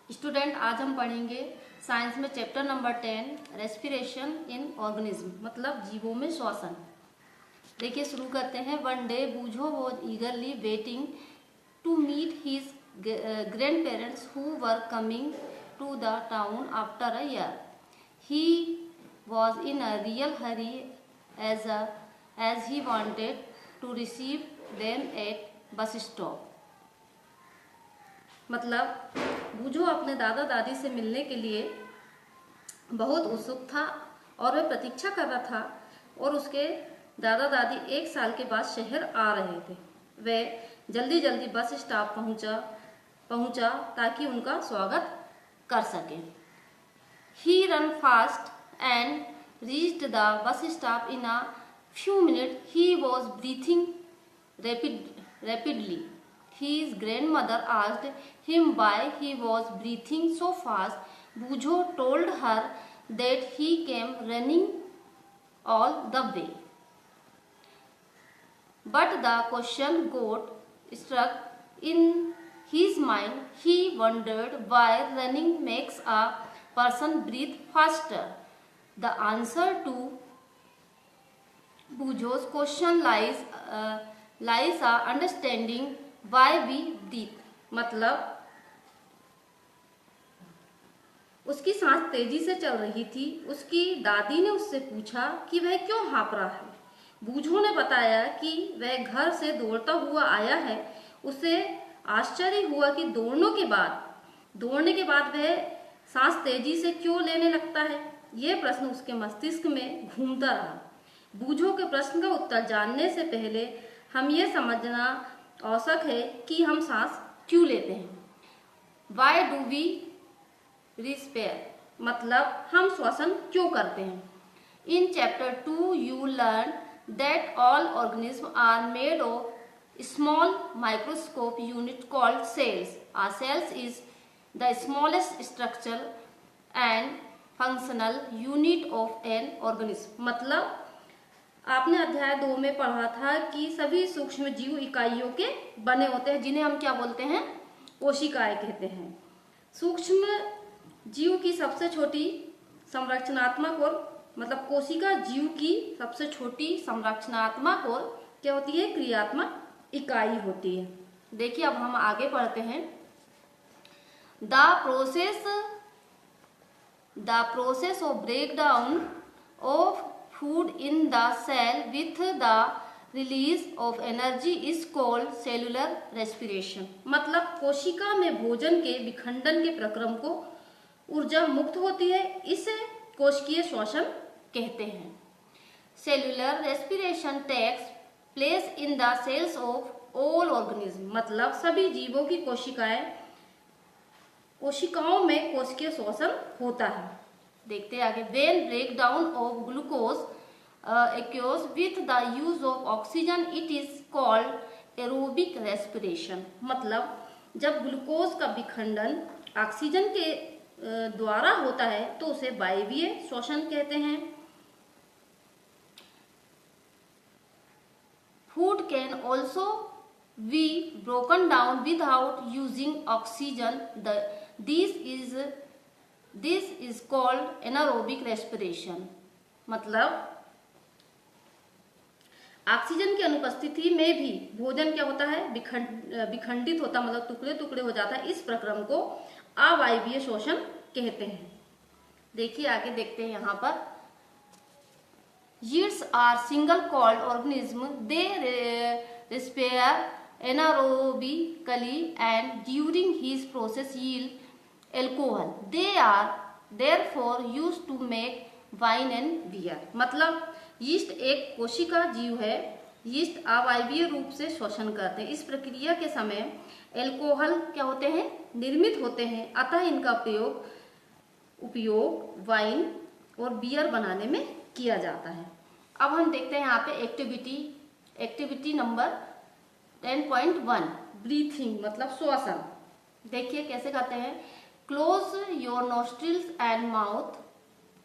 Student, आज हम पढ़ेंगे साइंस में chapter number 10 respiration in organism, मतलब जीवों में श्वसन। देखिए शुरू करते हैं। One day Boojho was eagerly waiting to meet his grand parents who were coming to the town after a year. He was in a real hurry as he wanted to receive them at bus stop. मतलब बूझो अपने दादा दादी से मिलने के लिए बहुत उत्सुक था और वह प्रतीक्षा कर रहा था, और उसके दादा दादी 1 साल के बाद शहर आ रहे थे। वह जल्दी जल्दी बस स्टॉप पहुंचा ताकि उनका स्वागत कर सके। He ran fast and reached the bus stop in a few minutes. He was breathing rapidly. His grandmother asked him why he was breathing so fast. Bujo told her that he came running all the way. But the question got stuck in his mind. He wondered why running makes a person breathe faster. The answer to Bujo's question lies a understanding why we breathe. मतलब उसकी सांस तेजी से चल रही थी। उसकी दादी ने उससे पूछा कि वह क्यों हाँफ रहा है। बूझो ने बताया कि वह घर से दौड़ता हुआ आया है। उसे आश्चर्य हुआ कि दौड़ने के बाद वह सांस तेजी से क्यों लेने लगता है। यह प्रश्न उसके मस्तिष्क में घूमता रहा। बूझो के प्रश्न का उत्तर जानने से पहले हम यह समझना आवश्यक है कि हम सांस क्यों लेते हैं। वाई डू वी रिस्पेयर, मतलब हम श्वसन क्यों करते हैं। In chapter 2 you learn that all organism are made of small microscope unit called cells. A cells is the smallest structure and functional unit of an organism. मतलब आपने अध्याय 2 में पढ़ा था कि सभी सूक्ष्म जीव इकाइयों के बने होते हैं, जिन्हें हम क्या बोलते हैं, कोशिकाएं कहते हैं। सूक्ष्म जीव की सबसे छोटी संरचनात्मक और मतलब कोशिका जीव की सबसे छोटी संरचनात्मक और क्या होती है, क्रियात्मक इकाई होती है। देखिए अब हम आगे पढ़ते हैं। The process of break down of food in the cell with the release of energy is called cellular respiration। मतलब कोशिका में भोजन के विखंडन के प्रक्रम को ऊर्जा मुक्त होती है, इसे कोशिकीय श्वसन कहते हैं। Cellular respiration takes place in the cells of all organism. मतलब सभी जीवों की कोशिकाओं में कोशिकीय श्वसन होता है। देखते हैं आगे। When break down of glucose occurs with the use of oxygen, it is called aerobic respiration। मतलब जब ग्लूकोज का विखंडन ऑक्सीजन के द्वारा होता है तो उसे वायवीय श्वसन कहते हैं। Food can also be broken down without using oxygen. This is called anaerobic respiration. मतलब ऑक्सीजन की अनुपस्थिति में भी भोजन क्या होता है, विखंडित होता, मतलब टुकड़े टुकड़े हो जाता है। इस प्रक्रम को अवायवीय श्वसन कहते हैं। देखिए आगे देखते हैं यहाँ पर। Yields are single called organism. They respire anaerobically and during his process yield alcohol. They are therefore used to make wine and beer. मतलब यीस्ट एक कोशिका जीव है। यीस्ट अवायवीय रूप से श्वसन करते हैं। इस प्रक्रिया के समय एल्कोहल क्या होते हैं, निर्मित होते हैं, अतः इनका उपयोग वाइन और बियर बनाने में किया जाता है। अब हम देखते हैं यहाँ पे एक्टिविटी नंबर 10.1 ब्रीथिंग, मतलब श्वसन। देखिए कैसे करते हैं। Close your nostrils and mouth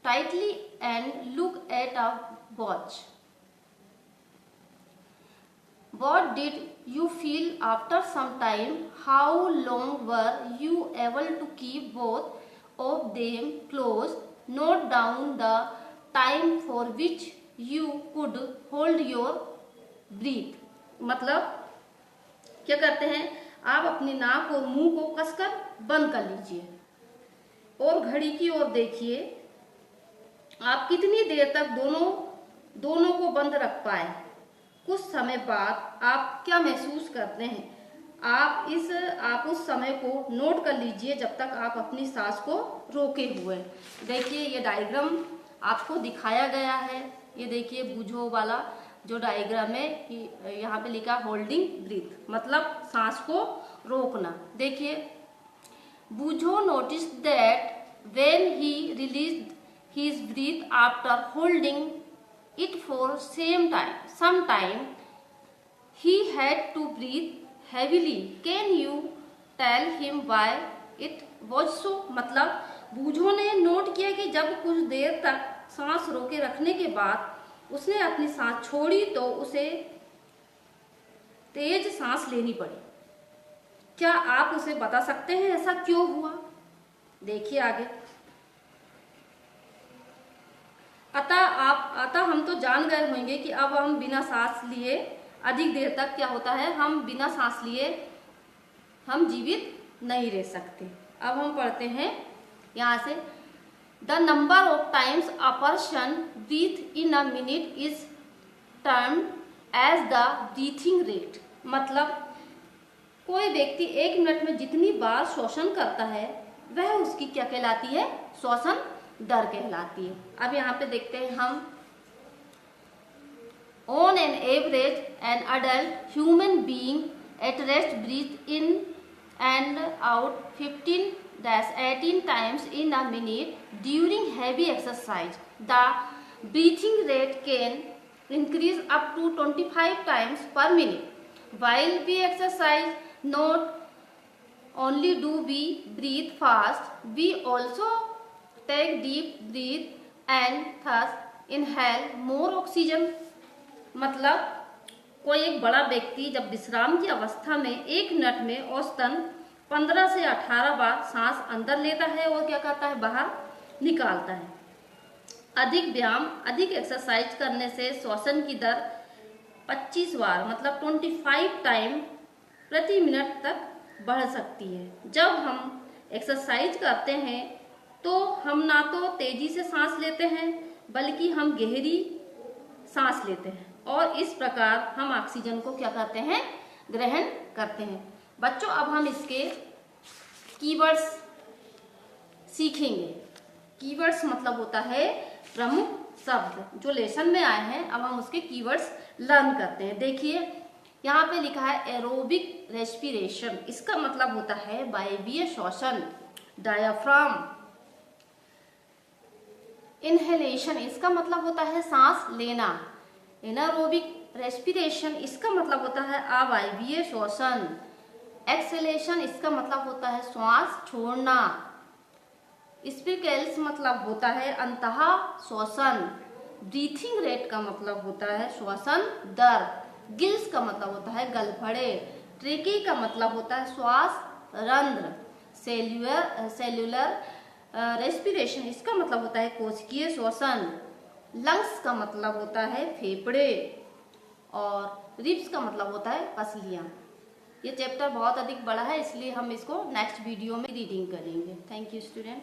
tightly and look at a watch. What did you feel after some time? How long were you able to keep both of them close? Note down the time for which you could hold your breath. मतलब क्या करते हैं, आप अपनी नाक और मुंह को कसकर बंद कर लीजिए और घड़ी की ओर देखिए। आप कितनी देर तक दोनों को बंद रख पाए। कुछ समय बाद आप क्या महसूस करते हैं, आप उस समय को नोट कर लीजिए जब तक आप अपनी सांस को रोके हुए। देखिए ये डायग्राम आपको दिखाया गया है। ये देखिए बूझो वाला जो डायग्राम है कि यहाँ पे लिखा होल्डिंग ब्रीथ, मतलब सांस को रोकना। देखिए Boojho notice that when he released his breath after holding it for some time he had to breathe heavily. Can you tell him why it was so? मतलब बूझो ने नोट किया कि जब कुछ देर तक सांस रोके रखने के बाद उसने अपनी सांस छोड़ी तो उसे तेज सांस लेनी पड़ी। क्या आप उसे बता सकते हैं ऐसा क्यों हुआ? देखिए आगे। अतः हम तो जान गए होंगे कि अब हम बिना सांस लिए अधिक देर तक क्या होता है, हम बिना सांस लिए हम जीवित नहीं रह सकते। अब हम पढ़ते हैं यहाँ से, the number of times a person breathe in a minute is termed as the breathing rate. मतलब कोई व्यक्ति 1 मिनट में जितनी बार श्वसन करता है वह उसकी क्या कहलाती है, श्वसन दर कहलाती है। अब यहाँ पे देखते हैं हम, on an average an adult human being at rest breathe in and out 15-18 times in a minute during heavy exercise. The breathing rate can increase up to 25 times per minute. While we exercise not only do we breathe fast, we also take deep breath and thus inhale more oxygen। मतलब कोई एक बड़ा व्यक्ति जब विश्राम की अवस्था में 1 मिनट में औसतन 15 से 18 बार सांस अंदर लेता है और क्या करता है, बाहर निकालता है। अधिक व्यायाम, अधिक एक्सरसाइज करने से श्वसन की दर 25 बार मतलब 25 टाइम प्रति मिनट तक बढ़ सकती है। जब हम एक्सरसाइज करते हैं तो हम ना तो तेजी से सांस लेते हैं बल्कि हम गहरी सांस लेते हैं और इस प्रकार हम ऑक्सीजन को क्या करते हैं, ग्रहण करते हैं। बच्चों अब हम इसके कीवर्ड्स सीखेंगे। कीवर्ड्स मतलब होता है प्रमुख शब्द जो लेसन में आए हैं। अब हम उसके कीवर्ड्स लर्न करते हैं। देखिए यहाँ पे लिखा है एरोबिक रेस्पिरेशन, इसका मतलब होता है वायवीय श्वसन। डायाफ्राम। इनहेलेशन, इसका मतलब होता है सांस लेना। एनारोबिक रेस्पिरेशन, इसका मतलब होता है अवायवीय श्वसन। एक्सहेलेशन, इसका मतलब होता है श्वास छोड़ना। स्पिकल्स मतलब होता है अंतः श्वसन। ब्रीथिंग रेट का मतलब होता है श्वसन दर। गिल्स का मतलब होता है गलफड़े। ट्रेकी का मतलब होता है श्वास रंध्र। सेल्यूलर रेस्पिरेशन, इसका मतलब होता है कोशिकीय श्वसन। लंग्स का मतलब होता है फेफड़े और रिब्स का मतलब होता है पसलियां। ये चैप्टर बहुत अधिक बड़ा है इसलिए हम इसको नेक्स्ट वीडियो में रीडिंग करेंगे। Thank you student.